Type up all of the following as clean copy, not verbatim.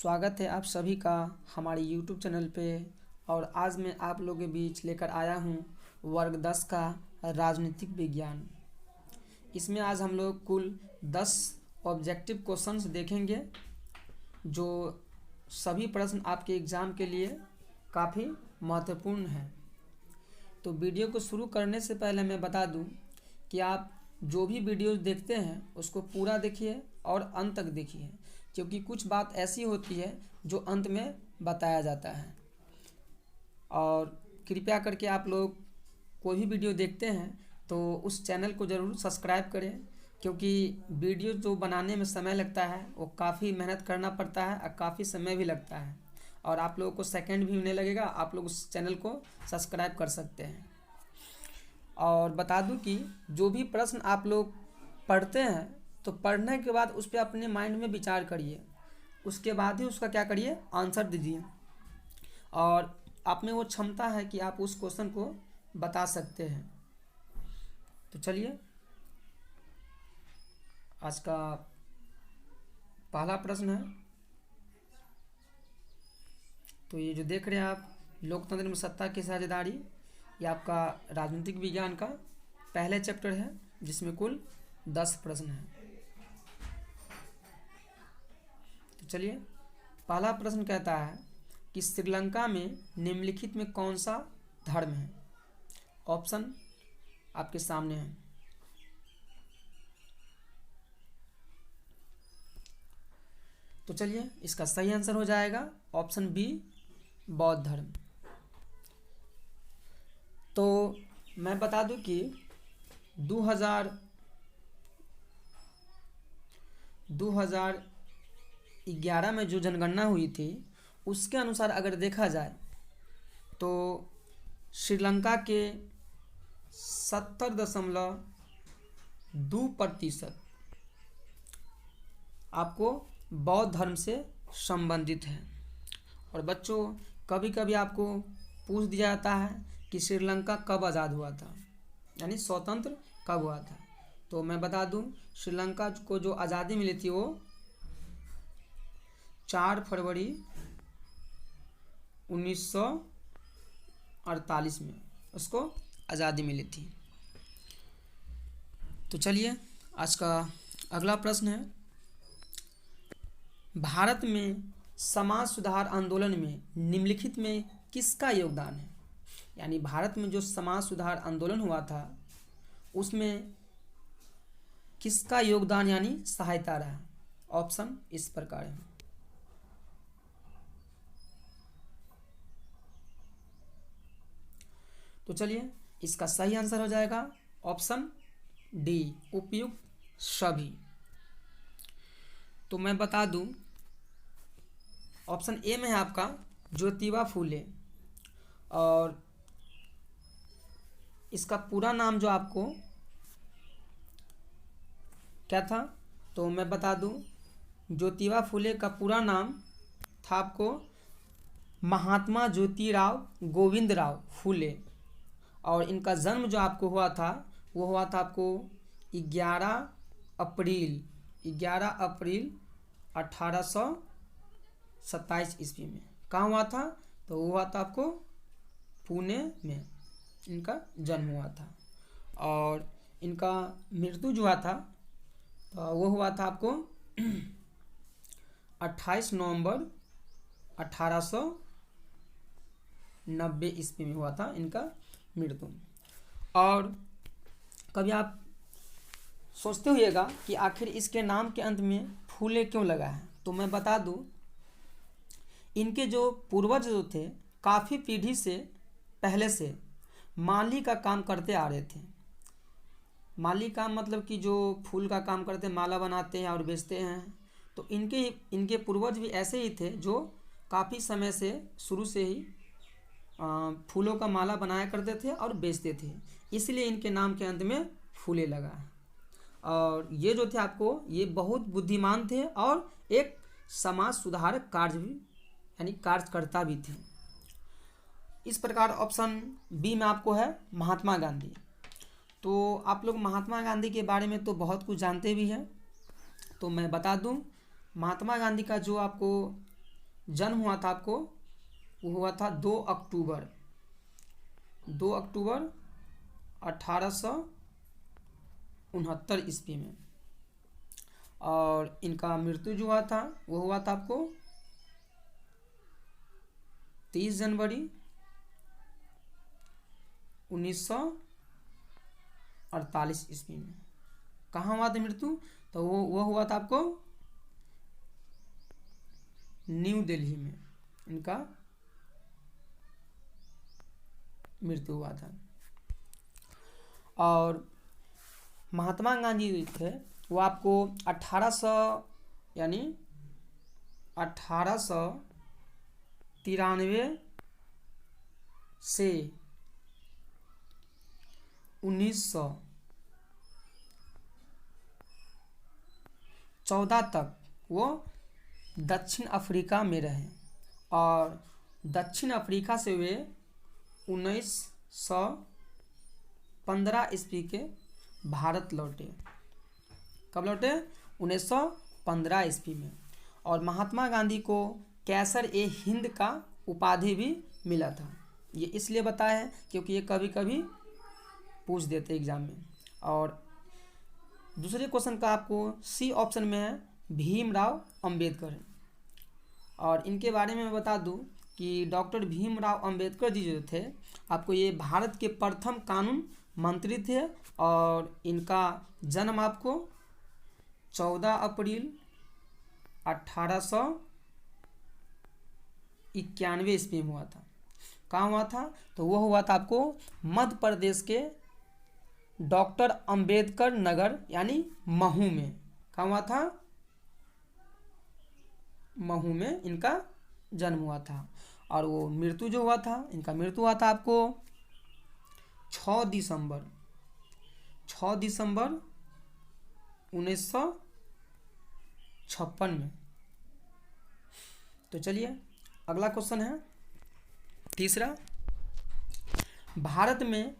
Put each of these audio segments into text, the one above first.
स्वागत है आप सभी का हमारे YouTube चैनल पे। और आज मैं आप लोगों के बीच लेकर आया हूँ वर्ग 10 का राजनीतिक विज्ञान। इसमें आज हम लोग कुल 10 ऑब्जेक्टिव क्वेश्चंस देखेंगे जो सभी प्रश्न आपके एग्ज़ाम के लिए काफ़ी महत्वपूर्ण हैं। तो वीडियो को शुरू करने से पहले मैं बता दूं कि आप जो भी वीडियोस देखते हैं उसको पूरा देखिए और अंत तक देखिए, क्योंकि कुछ बात ऐसी होती है जो अंत में बताया जाता है। और कृपया करके आप लोग कोई भी वीडियो देखते हैं तो उस चैनल को ज़रूर सब्सक्राइब करें, क्योंकि वीडियो जो बनाने में समय लगता है वो काफ़ी मेहनत करना पड़ता है और काफ़ी समय भी लगता है, और आप लोगों को सेकंड भी नहीं लगेगा। आप लोग उस चैनल को सब्सक्राइब कर सकते हैं। और बता दूं कि जो भी प्रश्न आप लोग पढ़ते हैं तो पढ़ने के बाद उस पर अपने माइंड में विचार करिए, उसके बाद ही उसका क्या करिए, आंसर दीजिए। और आप में वो क्षमता है कि आप उस क्वेश्चन को बता सकते हैं। तो चलिए, आज का पहला प्रश्न है। तो ये जो देख रहे हैं आप, लोकतंत्र में सत्ता की साझेदारी, ये आपका राजनीतिक विज्ञान का पहले चैप्टर है जिसमें कुल 10 प्रश्न हैं। तो चलिए, पहला प्रश्न कहता है कि श्रीलंका में निम्नलिखित में कौन सा धर्म है। ऑप्शन आपके सामने है। तो चलिए, इसका सही आंसर हो जाएगा ऑप्शन बी, बौद्ध धर्म। तो मैं बता दूं कि 2011 में जो जनगणना हुई थी उसके अनुसार अगर देखा जाए तो श्रीलंका के 70.2% आपको बौद्ध धर्म से संबंधित है। और बच्चों, कभी कभी आपको पूछ दिया जाता है कि श्रीलंका कब आज़ाद हुआ था, यानी स्वतंत्र कब हुआ था। तो मैं बता दूं, श्रीलंका को जो आज़ादी मिली थी वो 4 फरवरी 1948 में उसको आज़ादी मिली थी। तो चलिए, आज का अगला प्रश्न है। भारत में समाज सुधार आंदोलन में निम्नलिखित में किसका योगदान है। यानी भारत में जो समाज सुधार आंदोलन हुआ था उसमें किसका योगदान यानी सहायता रहा। ऑप्शन इस प्रकार है। तो चलिए, इसका सही आंसर हो जाएगा ऑप्शन डी, उपयुक्त सभी। तो मैं बता दूं, ऑप्शन ए में है आपका ज्योतिबा फूले, और इसका पूरा नाम जो आपको क्या था, तो मैं बता दूं, ज्योतिबा फूले का पूरा नाम था आपको महात्मा ज्योतिराव गोविंदराव फूले। और इनका जन्म जो आपको हुआ था वो हुआ था आपको 11 अप्रैल 1827 ईस्वी में। कहाँ हुआ था, तो वो हुआ था आपको पुणे में इनका जन्म हुआ था। और इनका मृत्यु जो हुआ था तो वो हुआ था आपको 28 नवंबर 1890 ईस्वी में हुआ था इनका मृत्यु। और कभी आप सोचते होइएगा कि आखिर इसके नाम के अंत में फूले क्यों लगा है। तो मैं बता दूं, इनके जो पूर्वज जो थे काफ़ी पीढ़ी से पहले से माली का काम करते आ रहे थे। माली काम मतलब कि जो फूल का काम करते हैं, माला बनाते हैं और बेचते हैं। तो इनके पूर्वज भी ऐसे ही थे जो काफ़ी समय से शुरू से ही फूलों का माला बनाया करते थे और बेचते थे, इसलिए इनके नाम के अंत में फूले लगा है। और ये जो थे आपको, ये बहुत बुद्धिमान थे और एक समाज सुधारक कार्य भी यानी कार्यकर्ता भी थे। इस प्रकार ऑप्शन बी में आपको है महात्मा गांधी। तो आप लोग महात्मा गांधी के बारे में तो बहुत कुछ जानते भी हैं। तो मैं बता दूं, महात्मा गांधी का जो आपको जन्म हुआ था आपको, वो हुआ था 2 अक्टूबर 1869 ईस्वी में। और इनका मृत्यु जो हुआ था वो हुआ था आपको 30 जनवरी 1948 ईस्वी में। कहाँ हुआ था मृत्यु? तो वो हुआ था आपको न्यू दिल्ली में इनका मृत्यु हुआ था। और महात्मा गांधी थे वो आपको 1800 यानी 1893 से 1914 तक वो दक्षिण अफ्रीका में रहे और दक्षिण अफ्रीका से वे 1915 ईस्वी के भारत लौटे। कब लौटे? 1915 ईस्वी में। और महात्मा गांधी को कैसर ए हिंद का उपाधि भी मिला था। ये इसलिए बताया है क्योंकि ये कभी कभी पूछ देते एग्जाम में। और दूसरे क्वेश्चन का आपको सी ऑप्शन में है भीमराव अंबेडकर। और इनके बारे में मैं बता दूं कि डॉक्टर भीमराव अंबेडकर जी जो थे आपको ये भारत के प्रथम कानून मंत्री थे। और इनका जन्म आपको 14 अप्रैल 1891 ईस्वी में हुआ था। कहाँ हुआ था? तो वो हुआ था आपको मध्य प्रदेश के डॉक्टर अंबेडकर नगर यानी महू में। कहाँ हुआ था? महू में इनका जन्म हुआ था। और वो मृत्यु जो हुआ था, इनका मृत्यु हुआ था आपको 6 दिसंबर 1956 में। तो चलिए अगला क्वेश्चन है तीसरा। भारत में,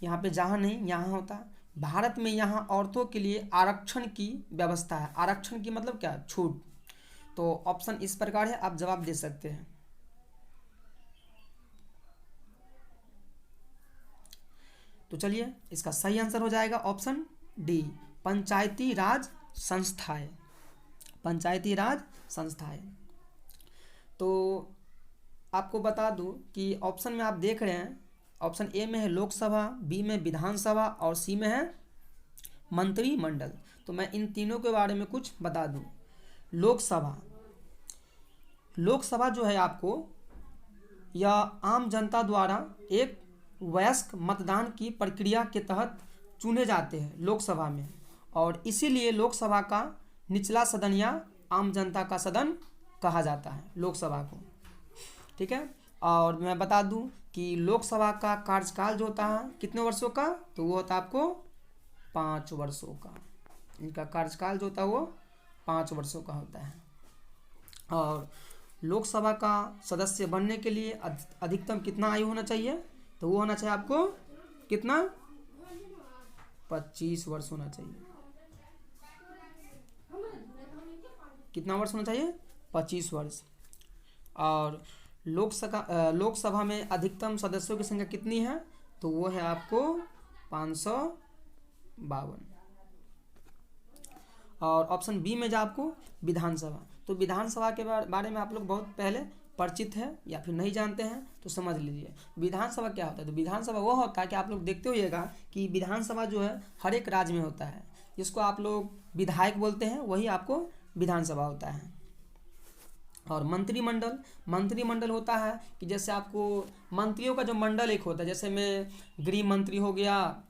यहाँ पे जहाँ नहीं यहाँ होता, भारत में यहाँ औरतों के लिए आरक्षण की व्यवस्था है। आरक्षण की मतलब क्या? छूट। तो ऑप्शन इस प्रकार है, आप जवाब दे सकते हैं। तो चलिए इसका सही आंसर हो जाएगा ऑप्शन डी, पंचायती राज संस्थाएं। पंचायती राज संस्थाएं। तो आपको बता दूं कि ऑप्शन में आप देख रहे हैं, ऑप्शन ए में है लोकसभा, बी में विधानसभा और सी में है मंत्रिमंडल। तो मैं इन तीनों के बारे में कुछ बता दूं। लोकसभा जो है आपको, यह आम जनता द्वारा एक वयस्क मतदान की प्रक्रिया के तहत चुने जाते हैं लोकसभा में। और इसीलिए लोकसभा का निचला सदन या आम जनता का सदन कहा जाता है लोकसभा को। ठीक है। और मैं बता दूं कि लोकसभा का कार्यकाल जो होता है कितने वर्षों का? तो वो होता है आपको 5 वर्षों का। इनका कार्यकाल जो होता है वो 5 वर्षों का होता है। और लोकसभा का सदस्य बनने के लिए अधिकतम कितना आयु होना चाहिए? तो वो होना चाहिए आपको कितना? 25 वर्ष होना चाहिए। कितना वर्ष होना चाहिए? 25 वर्ष। और लोकसभा में अधिकतम सदस्यों की संख्या कितनी है? तो वो है आपको 552। और ऑप्शन बी में जो आपको विधानसभा, तो विधानसभा के बारे में आप लोग बहुत पहले परिचित है या फिर नहीं जानते हैं तो समझ लीजिए विधानसभा क्या होता है। तो विधानसभा वो होता है कि आप लोग देखते होइएगा कि विधानसभा जो है हर एक राज्य में होता है, जिसको आप लोग विधायक बोलते हैं, वही आपको विधानसभा होता है। और मंत्रिमंडल होता है कि जैसे आपको मंत्रियों का जो मंडल एक होता है, जैसे में गृह मंत्री हो गया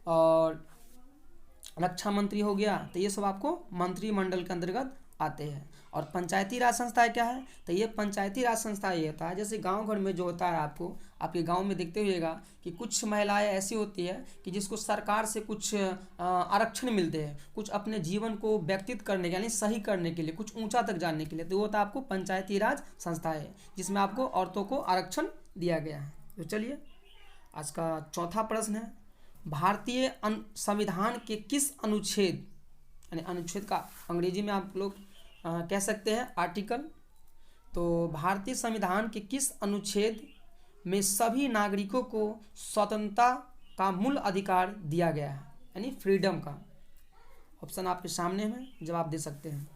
और रक्षा मंत्री हो गया, तो ये सब आपको मंत्रिमंडल के अंतर्गत आते हैं। और पंचायती राज संस्थाएं क्या है? तो ये पंचायती राज संस्था ये होता है, जैसे गांव घर में जो होता है आपको, आपके गांव में देखते हुएगा कि कुछ महिलाएं ऐसी होती है कि जिसको सरकार से कुछ आरक्षण मिलते हैं, कुछ अपने जीवन को व्यतीत करने के यानी सही करने के लिए, कुछ ऊंचा तक जाने के लिए। तो वो होता है आपको पंचायती राज संस्थाएं, जिसमें आपको औरतों को आरक्षण दिया गया है। तो चलिए आज का चौथा प्रश्न है, भारतीय संविधान के किस अनुच्छेद, यानी अनुच्छेद का अंग्रेजी में आप लोग कह सकते हैं आर्टिकल तो भारतीय संविधान के किस अनुच्छेद में सभी नागरिकों को स्वतंत्रता का मूल अधिकार दिया गया है, यानी फ्रीडम का? ऑप्शन आपके सामने है, जवाब दे सकते हैं।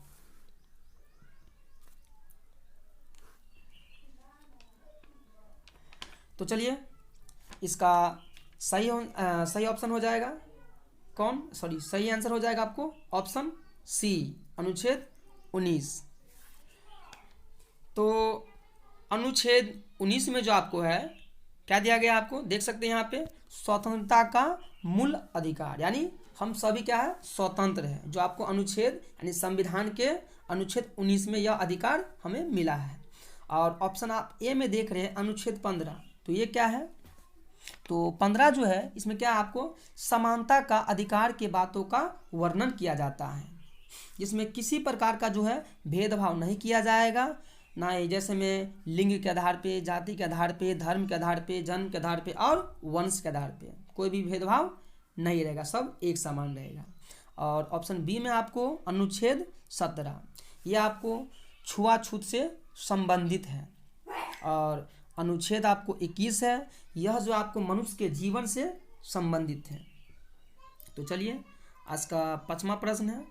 तो चलिए, इसका सही ऑप्शन हो जाएगा सही आंसर हो जाएगा आपको ऑप्शन सी, अनुच्छेद 19। तो अनुच्छेद 19 में जो आपको है क्या दिया गया, आपको देख सकते हैं यहाँ पे, स्वतंत्रता का मूल अधिकार, यानी हम सभी क्या है, स्वतंत्र है। जो आपको अनुच्छेद यानी संविधान के अनुच्छेद 19 में यह अधिकार हमें मिला है। और ऑप्शन आप ए में देख रहे हैं अनुच्छेद 15, तो ये क्या है, तो 15 जो है इसमें क्या आपको समानता का अधिकार के बातों का वर्णन किया जाता है, जिसमें किसी प्रकार का जो है भेदभाव नहीं किया जाएगा, ना ही जैसे में लिंग के आधार पे, जाति के आधार पे, धर्म के आधार पे, जन्म के आधार पे और वंश के आधार पे कोई भी भेदभाव नहीं रहेगा, सब एक समान रहेगा। और ऑप्शन बी में आपको अनुच्छेद 17, ये आपको छुआछूत से संबंधित है। और अनुच्छेद आपको 21 है, यह जो आपको मनुष्य के जीवन से संबंधित है। तो चलिए, आज का 5वां प्रश्न है,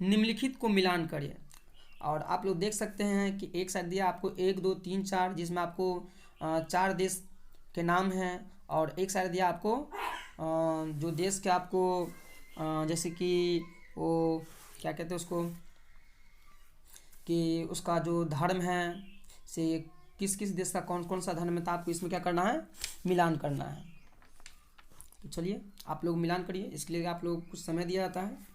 निम्नलिखित को मिलान करिए। और आप लोग देख सकते हैं कि एक साइड दिया आपको 1 2 3 4, जिसमें आपको 4 देश के नाम हैं, और एक साइड दिया आपको जो देश के आपको जैसे कि वो क्या कहते हैं उसको, कि उसका जो धर्म है से किस किस देश का कौन कौन सा धर्म है, तो आपको इसमें क्या करना है, मिलान करना है। तो चलिए आप लोग मिलान करिए, इसके लिए आप लोग कुछ समय दिया जाता है।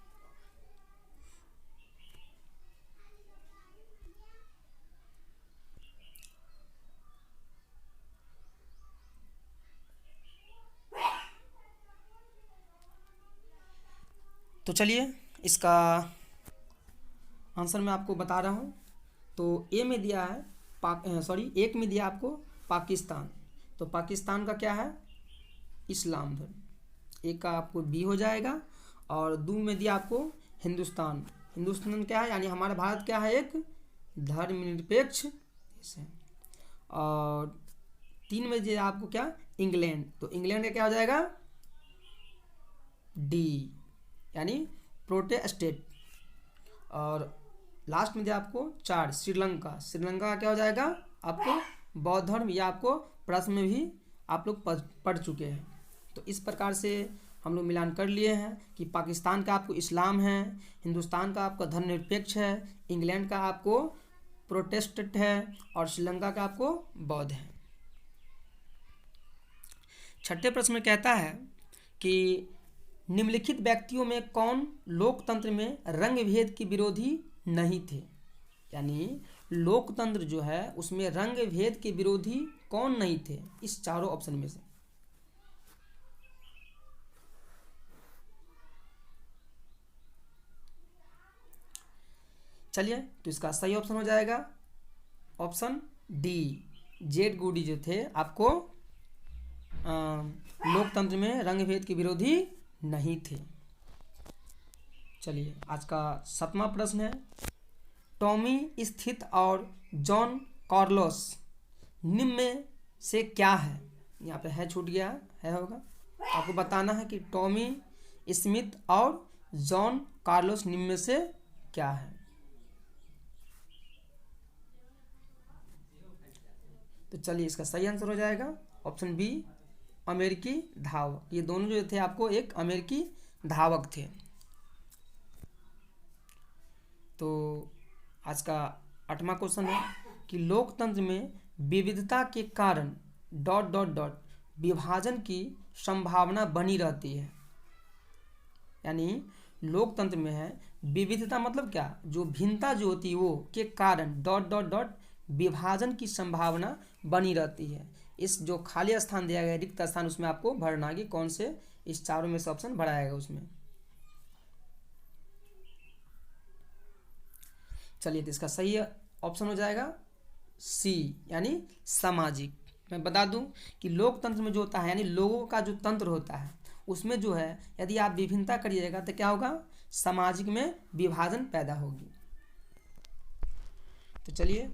तो चलिए, इसका आंसर मैं आपको बता रहा हूँ। तो ए में दिया है एक में दिया आपको पाकिस्तान, तो पाकिस्तान का क्या है, इस्लाम धर्म। एक का आपको बी हो जाएगा। और 2 में दिया आपको हिंदुस्तान, हिंदुस्तान क्या है, यानी हमारा भारत क्या है, एक धर्मनिरपेक्ष देश है। और 3 में दिया आपको क्या, इंग्लैंड, तो इंग्लैंड का क्या हो जाएगा, डी, यानी प्रोटेस्टेंट। और लास्ट में दिया आपको 4 श्रीलंका, श्रीलंका का क्या हो जाएगा आपको बौद्ध धर्म, या आपको प्रश्न में भी आप लोग पढ़ चुके हैं। तो इस प्रकार से हम लोग मिलान कर लिए हैं कि पाकिस्तान का आपको इस्लाम है, हिंदुस्तान का आपका धर्मनिरपेक्ष है, इंग्लैंड का आपको प्रोटेस्टेंट है, और श्रीलंका का आपको बौद्ध है। 6ठे प्रश्न में कहता है कि निम्नलिखित व्यक्तियों में कौन लोकतंत्र में रंग भेद के विरोधी नहीं थे, यानी लोकतंत्र जो है उसमें रंग भेद के विरोधी कौन नहीं थे इस चारों ऑप्शन में से। चलिए, तो इसका सही ऑप्शन हो जाएगा ऑप्शन डी, जेड गुडी जो थे आपको लोकतंत्र में रंग भेद के विरोधी नहीं थे। चलिए, आज का 7वां प्रश्न है, टॉमी स्थित और जॉन कार्लोस निम्न में से क्या है, यहाँ पे है छूट गया है होगा, आपको बताना है कि टॉमी स्मिथ और जॉन कार्लोस निम्न में से क्या है। तो चलिए, इसका सही आंसर हो जाएगा ऑप्शन बी, अमेरिकी धावक। ये दोनों जो थे आपको एक अमेरिकी धावक थे। तो आज का 8वां क्वेश्चन है कि लोकतंत्र में विविधता के कारण ... विभाजन की संभावना बनी रहती है, यानी लोकतंत्र में है विविधता मतलब क्या, जो भिन्नता जो होती है वो के कारण ... विभाजन की संभावना बनी रहती है। इस जो खाली स्थान दिया गया रिक्त स्थान, उसमें आपको भरना है कि कौन से इस चारों में से ऑप्शन भराएगा उसमें। चलिए, तो इसका सही ऑप्शन हो जाएगा सी, यानी सामाजिक। मैं बता दूं कि लोकतंत्र में जो होता है, यानी लोगों का जो तंत्र होता है, उसमें जो है यदि आप विभिन्नता करिएगा तो क्या होगा, सामाजिक में विभाजन पैदा होगी। तो चलिए,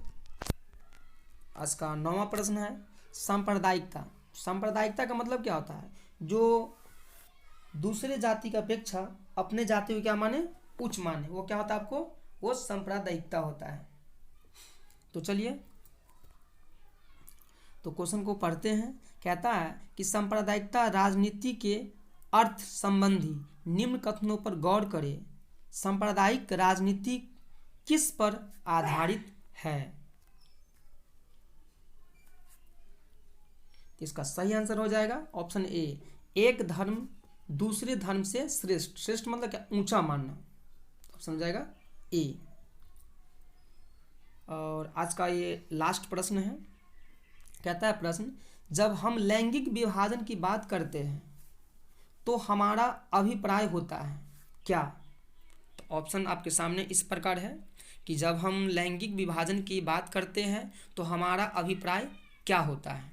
आज का 9वां प्रश्न है सांप्रदायिकता। सांप्रदायिकता का मतलब क्या होता है? जो दूसरे जाति की अपेक्षा अपने जाति को क्या माने? उच्च माने, वो क्या होता है आपको? वो सांप्रदायिकता होता है। तो चलिए तो क्वेश्चन को पढ़ते हैं। कहता है कि सांप्रदायिकता राजनीति के अर्थ संबंधी निम्न कथनों पर गौर करें। सांप्रदायिक राजनीति किस पर आधारित है? इसका सही आंसर हो जाएगा ऑप्शन ए, एक धर्म दूसरे धर्म से श्रेष्ठ। श्रेष्ठ मतलब क्या? ऊंचा मानना। ऑप्शन हो जाएगा ए। और आज का ये लास्ट प्रश्न है। कहता है प्रश्न, जब हम लैंगिक विभाजन की बात करते हैं तो हमारा अभिप्राय होता है क्या? तो ऑप्शन आपके सामने इस प्रकार है कि जब हम लैंगिक विभाजन की बात करते हैं तो हमारा अभिप्राय क्या होता है।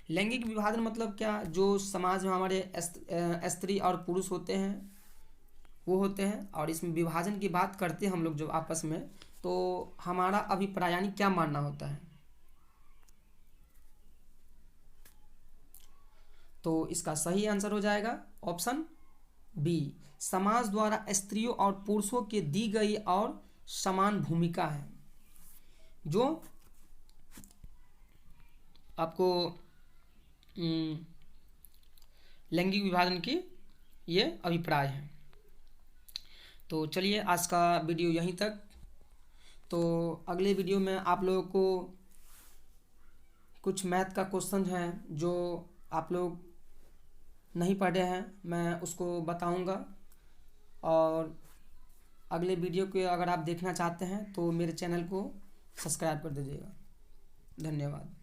लैंगिक विभाजन मतलब क्या? जो समाज में हमारे स्त्री और पुरुष होते हैं वो होते हैं, और इसमें विभाजन की बात करते हैं हम लोग जब आपस में, तो हमारा अभिप्राय यानी क्या मानना होता है। तो इसका सही आंसर हो जाएगा ऑप्शन बी, समाज द्वारा स्त्रियों और पुरुषों के दी गई और समान भूमिका है जो आपको लैंगिक विभाजन की ये अभिप्राय है। तो चलिए आज का वीडियो यहीं तक। तो अगले वीडियो में आप लोगों को कुछ मैथ का क्वेश्चन है जो आप लोग नहीं पढ़े हैं, मैं उसको बताऊंगा। और अगले वीडियो को अगर आप देखना चाहते हैं तो मेरे चैनल को सब्सक्राइब कर दीजिएगा। धन्यवाद।